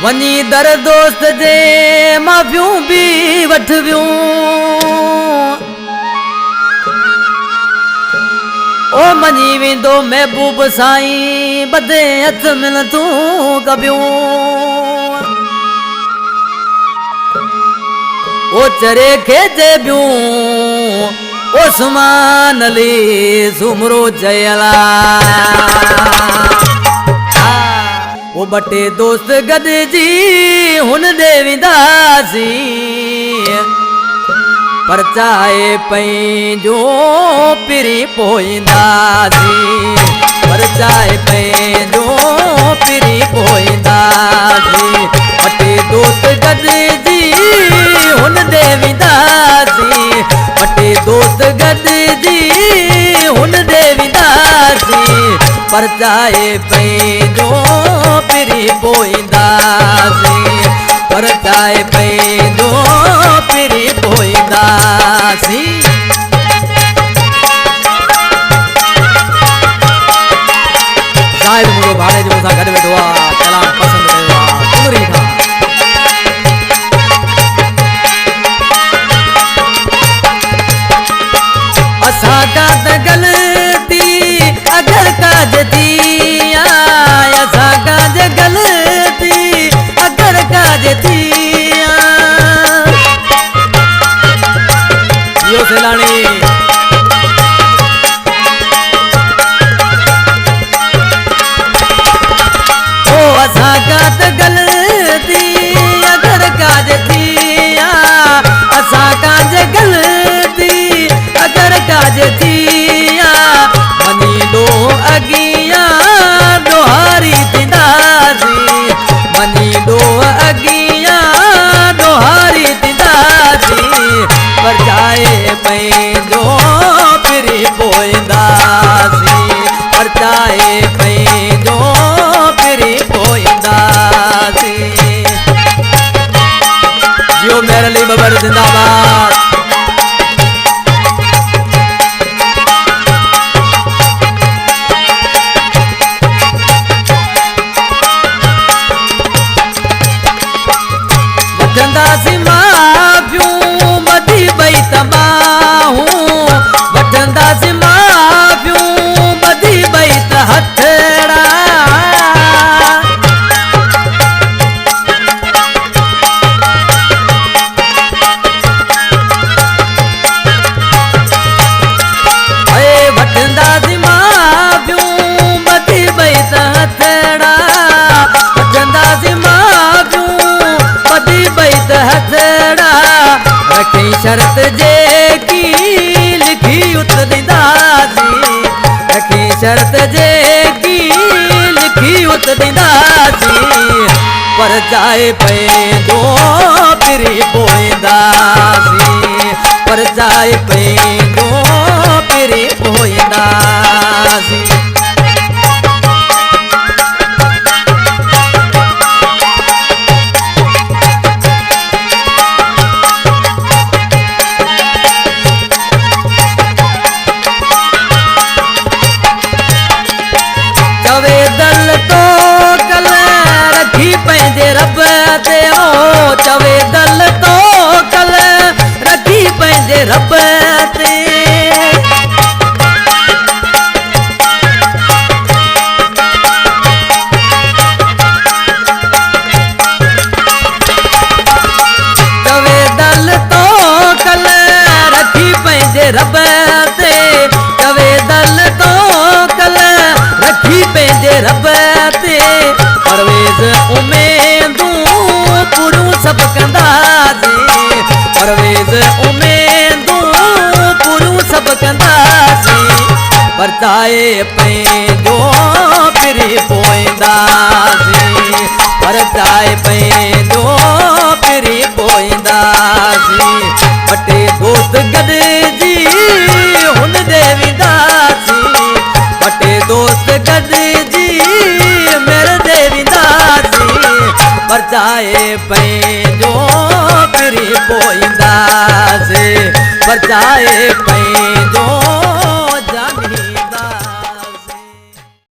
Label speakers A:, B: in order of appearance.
A: वनी दर दोस्त जे माफ़ियूं भी वठवियूं ओ मनी वेंदो महबूब साईं बदे हथ मिलतूं कबियूं ओ चरे खे जेबियूं ओसमान अली सुमरो जयला वो बटे दोस्त गॾिजी हुन ॾे वेंदासी परचाए पंहिंजो पिरी पोईंदासी परचाए पंहिंजो पिरी पोईंदासी बटे दोस्त गॾिजी हुन ॾे वेंदासी बटे दोस्त गॾिजी हुन ॾे वेंदासी परचाए पंहिंजो पिरी पोईंदासी परचाए पंहिंजो पिरी पोईंदासी साहिब मुंहिंजो भाड़े जो मूंसां गॾु वेठो आहे कलाम पसंदि कयो आहे टुरी खां असां का त ग़लती अगर काज थी असां काज ग़लती अगर काज थी यो सेलानी ओ असां का त ग़लती अगर काज थी असां काज ग़लती अगर काज थी मनी दो अगियां दोहारी थींदासी मनी दो अगियां दोहारी थींदासी परचाए पंहिंजो पिरी पोईंदासी परचाए पंहिंजो पिरी पोईंदासी जियो मेरली बबर जिंदाबाद वठंदासी माफ़ियूं ॿधी ॿई तबाहूं वठंदासी माफ़ियूं ॿधी ॿई त हथड़ा वठंदासी माफ़ियूं ॿधी ॿई त हथड़ा वठंदासी माफ़ियूं ॿधी ॿई त हथड़ा रखी शर्त जेकी लिखी उत ॾींदासी रखी शर्त जेकी लिखी उत ॾींदासी परचाए पंहिंजो पिरी पोईंदासी परचाए पंहिंजो पिरी पोईंदासी चवे दल तो कल रखी पंहिंजे रब ते ओ चवे दल तो कल रखी पंहिंजे रब ते चवे दल तो कल रखी पंहिंजे रब ते चवे दल तो कल रखी पंहिंजे रब ते परवेज़ उमेदूं पूरियूं सभु कंदासीं परवेज़ उमेदूं पूरियूं सभु कंदासीं परचाए पंहिंजो पिरी पोईंदासीं परचाए पंहिंजो पिरी पोईंदासीं बटे दोस्त गॾिजी हुन ॾे वेंदासीं बटे दोस्त गॾिजी मेरे ॾे वेंदासीं परचाए पंहिंजो पिरी पोईंदासीं परचाए पंहिंजो